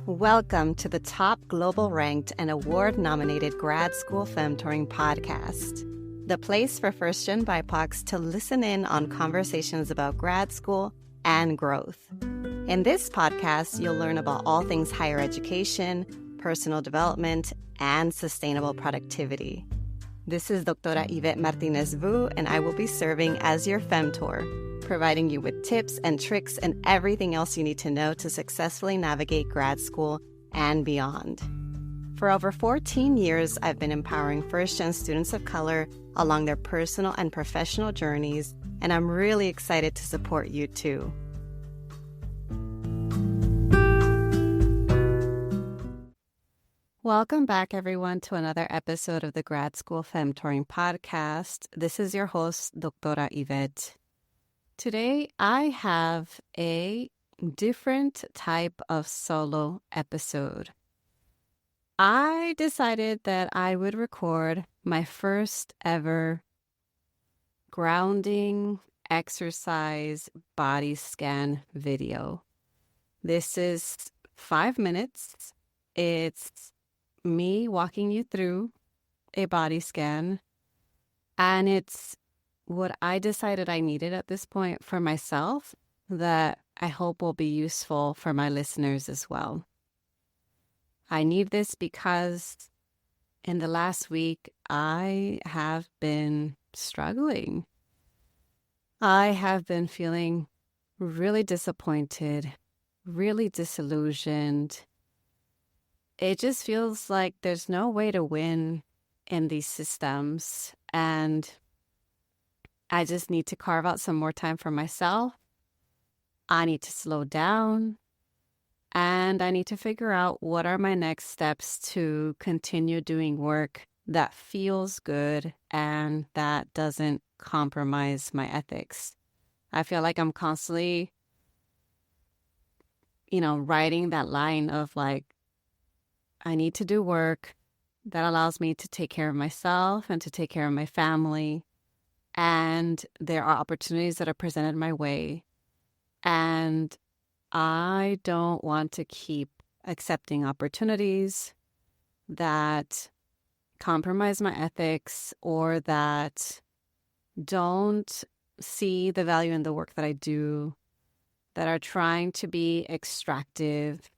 Welcome to the top global ranked and award-nominated Grad School Femtoring Podcast, the place for first-gen BIPOCs to listen in on conversations about grad school and growth. In this podcast, you'll learn about all things higher education, personal development, and sustainable productivity. This is Doctora Yvette Martinez-Vu, and I will be serving as your Femtor, providing you with tips and tricks and everything else you need to know to successfully navigate grad school and beyond. For over 14 years, I've been empowering first-gen students of color along their personal and professional journeys, and I'm really excited to support you too. Welcome back, everyone, to another episode of the Grad School Femtoring Podcast. This is your host, Doctora Yvette. Today, I have a different type of solo episode. I decided that I would record my first ever grounding exercise body scan video. This is 5 minutes. It's me walking you through a body scan, and it's what I decided I needed at this point for myself that I hope will be useful for my listeners as well. I need this because in the last week, I have been struggling. I have been feeling really disappointed, really disillusioned. It just feels like there's no way to win in these systems, and I just need to carve out some more time for myself. I need to slow down, and I need to figure out what are my next steps to continue doing work that feels good and that doesn't compromise my ethics. I feel like I'm constantly, riding that line of like, I need to do work that allows me to take care of myself and to take care of my family. And there are opportunities that are presented my way. And I don't want to keep accepting opportunities that compromise my ethics or that don't see the value in the work that I do, that are trying to be extractive.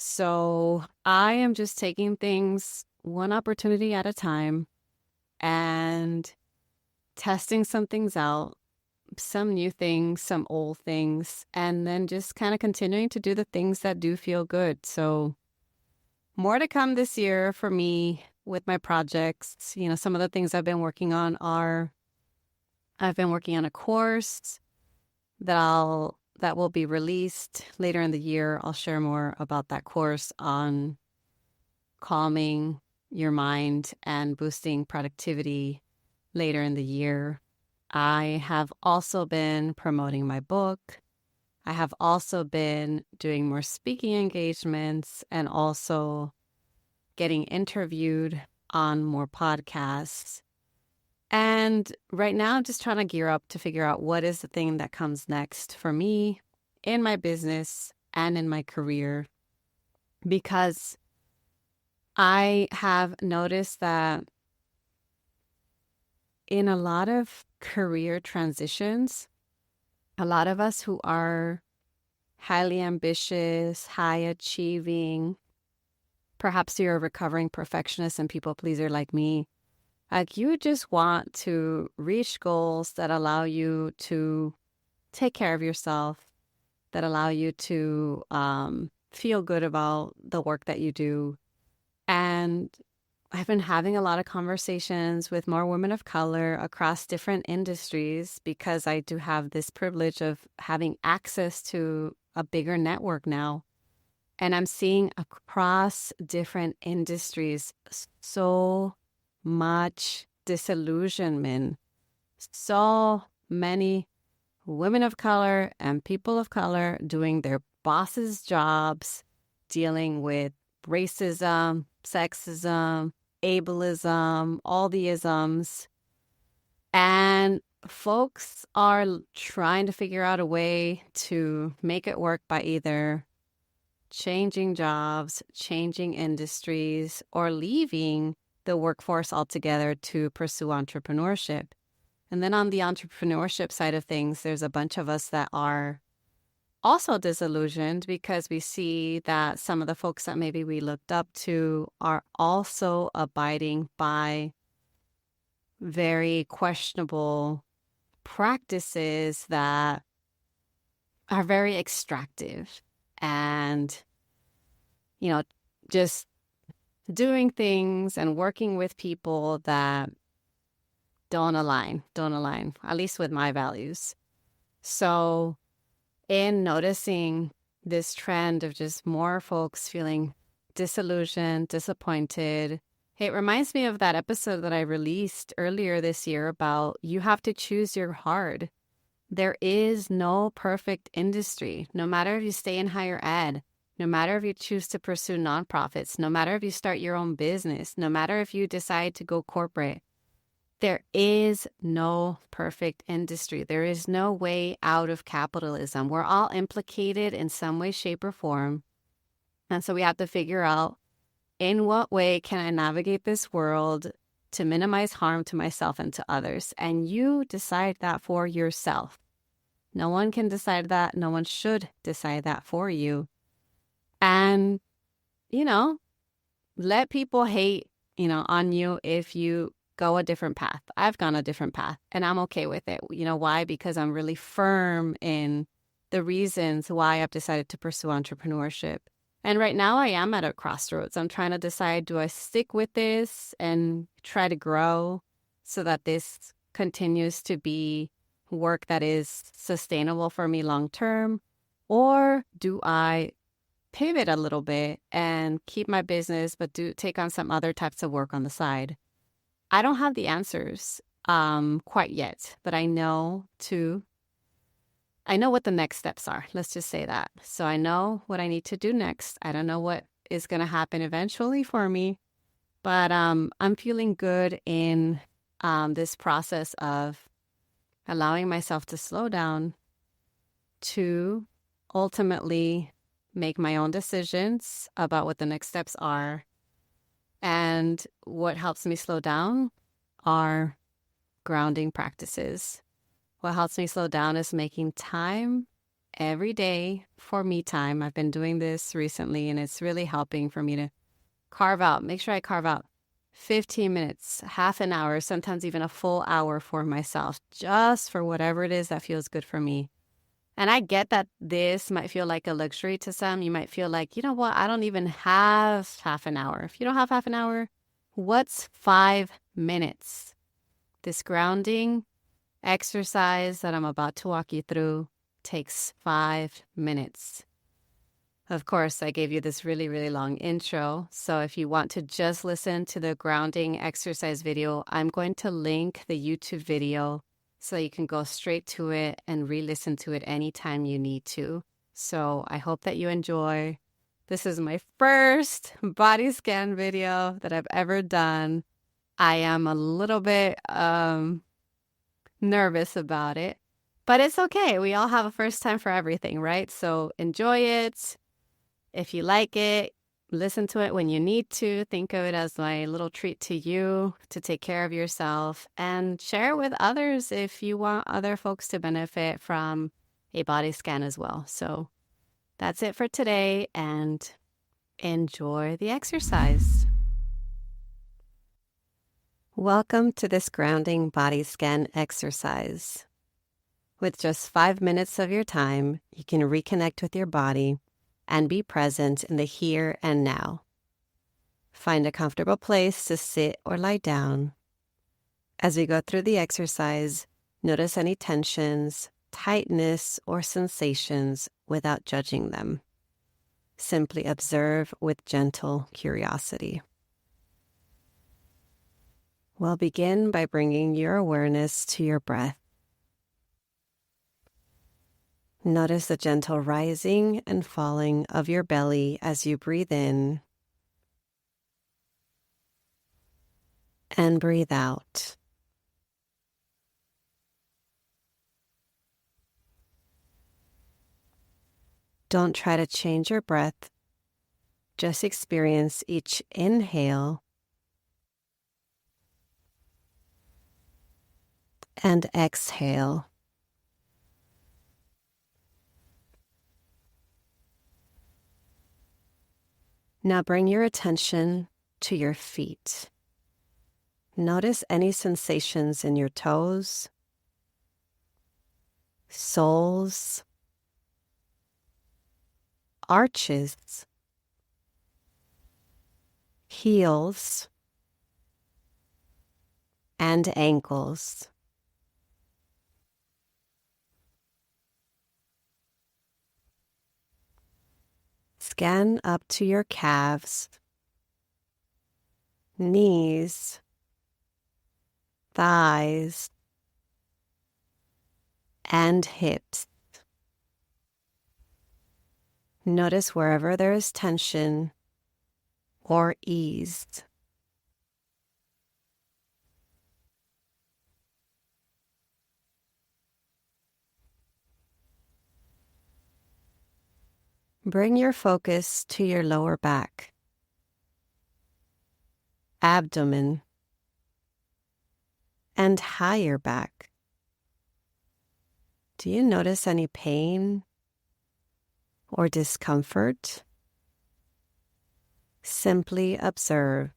So I am just taking things one opportunity at a time and testing some things out, some new things, some old things, and then just kind of continuing to do the things that do feel good. So more to come this year for me with my projects. Some of the things I've been working on are, I've been working on a course that will be released later in the year. I'll share more about that course on calming your mind and boosting productivity later in the year. I have also been promoting my book. I have also been doing more speaking engagements and also getting interviewed on more podcasts. And right now, I'm just trying to gear up to figure out what is the thing that comes next for me in my business and in my career, because I have noticed that in a lot of career transitions, a lot of us who are highly ambitious, high achieving, perhaps you're a recovering perfectionist and people pleaser like me, like you just want to reach goals that allow you to take care of yourself, that allow you to feel good about the work that you do. And I've been having a lot of conversations with more women of color across different industries because I do have this privilege of having access to a bigger network now. And I'm seeing across different industries so much disillusionment, so many women of color and people of color doing their bosses' jobs, dealing with racism, sexism, ableism, all the isms, folks are trying to figure out a way to make it work by either changing jobs, changing industries, or leaving the workforce altogether to pursue entrepreneurship. And then on the entrepreneurship side of things, there's a bunch of us that are also disillusioned because we see that some of the folks that maybe we looked up to are also abiding by very questionable practices that are very extractive and, just doing things and working with people that don't align, at least with my values. So in noticing this trend of just more folks feeling disillusioned, disappointed, it reminds me of that episode that I released earlier this year about you have to choose your hard. There is no perfect industry. No matter if you stay in higher ed, no matter if you choose to pursue nonprofits, no matter if you start your own business, no matter if you decide to go corporate, there is no perfect industry. There is no way out of capitalism. We're all implicated in some way, shape, or form. And so we have to figure out, in what way can I navigate this world to minimize harm to myself and to others? And you decide that for yourself. No one can decide that. No one should decide that for you. And, let people hate, on you if you go a different path. I've gone a different path and I'm okay with it. You know why? Because I'm really firm in the reasons why I've decided to pursue entrepreneurship. And right now I am at a crossroads. I'm trying to decide, do I stick with this and try to grow so that this continues to be work that is sustainable for me long term? Or do I pivot a little bit and keep my business, but take on some other types of work on the side? I don't have the answers quite yet, but I know what the next steps are. Let's just say that. So I know what I need to do next. I don't know what is going to happen eventually for me, but I'm feeling good in this process of allowing myself to slow down, to ultimately make my own decisions about what the next steps are. And what helps me slow down are grounding practices. What helps me slow down is making time every day for me time. I've been doing this recently and it's really helping for me to make sure I carve out 15 minutes, half an hour, sometimes even a full hour for myself, just for whatever it is that feels good for me. And I get that this might feel like a luxury to some. You might feel like, you know what, I don't even have half an hour. If you don't have half an hour, what's 5 minutes? This grounding exercise that I'm about to walk you through takes 5 minutes. Of course, I gave you this really, really long intro. So if you want to just listen to the grounding exercise video, I'm going to link the YouTube video so you can go straight to it and re-listen to it anytime you need to. So I hope that you enjoy. This is my first body scan video that I've ever done. I am a little bit nervous about it, but it's okay. We all have a first time for everything, right? So enjoy it. If you like it, listen to it when you need to. Think of it as my little treat to you to take care of yourself, and share it with others if you want other folks to benefit from a body scan as well. So that's it for today, and enjoy the exercise. Welcome to this grounding body scan exercise. With just 5 minutes of your time, you can reconnect with your body and be present in the here and now. Find a comfortable place to sit or lie down. As we go through the exercise, notice any tensions, tightness, or sensations without judging them. Simply observe with gentle curiosity. We'll begin by bringing your awareness to your breath. Notice the gentle rising and falling of your belly as you breathe in and breathe out. Don't try to change your breath. Just experience each inhale and exhale. Now bring your attention to your feet. Notice any sensations in your toes, soles, arches, heels, and ankles. Scan up to your calves, knees, thighs, and hips. Notice wherever there is tension or ease. Bring your focus to your lower back, abdomen, and higher back. Do you notice any pain or discomfort? Simply observe.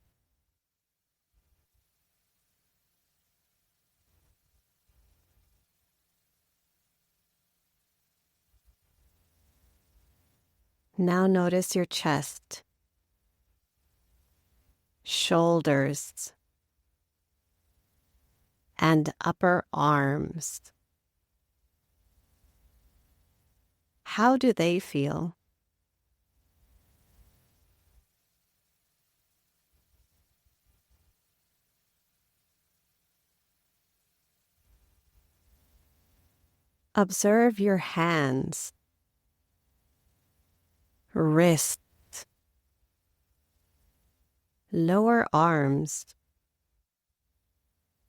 Now notice your chest, shoulders, and upper arms. How do they feel? Observe your hands, wrists, lower arms,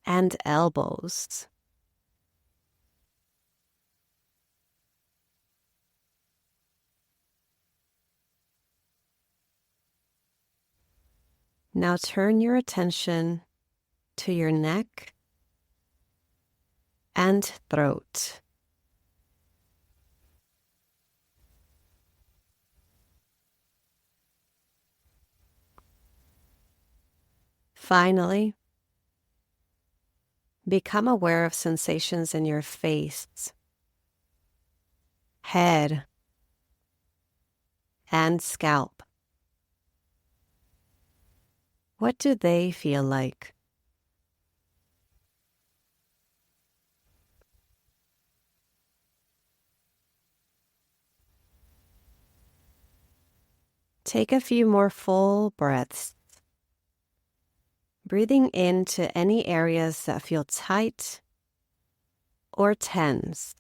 and elbows. Now turn your attention to your neck and throat. Finally, become aware of sensations in your face, head, and scalp. What do they feel like? Take a few more full breaths, breathing into any areas that feel tight or tense.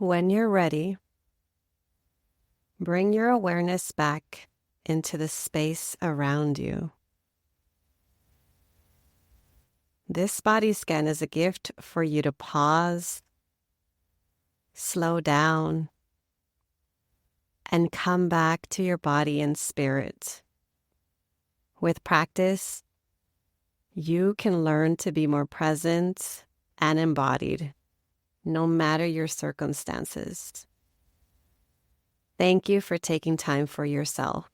When you're ready, bring your awareness back into the space around you. This body scan is a gift for you to pause, slow down, and come back to your body and spirit. With practice, you can learn to be more present and embodied, no matter your circumstances. Thank you for taking time for yourself.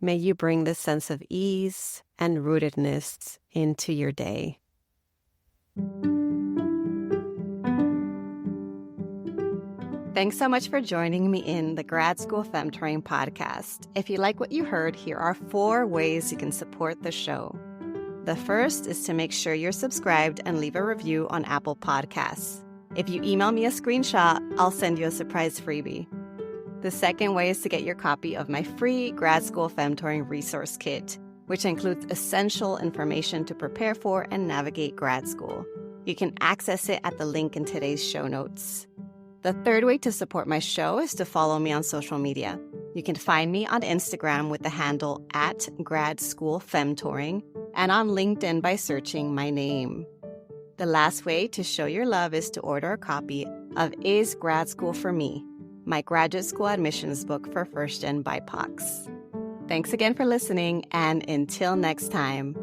May you bring this sense of ease and rootedness into your day. Thanks so much for joining me in the Grad School Femtoring Podcast. If you like what you heard, here are 4 ways you can support the show. The first is to make sure you're subscribed and leave a review on Apple Podcasts. If you email me a screenshot, I'll send you a surprise freebie. The second way is to get your copy of my free Grad School Femtoring Resource Kit, which includes essential information to prepare for and navigate grad school. You can access it at the link in today's show notes. The third way to support my show is to follow me on social media. You can find me on Instagram with the handle @GradSchoolFemtoring and on LinkedIn by searching my name. The last way to show your love is to order a copy of Is Grad School for Me?, my graduate school admissions book for first-gen BIPOCs. Thanks again for listening, and until next time,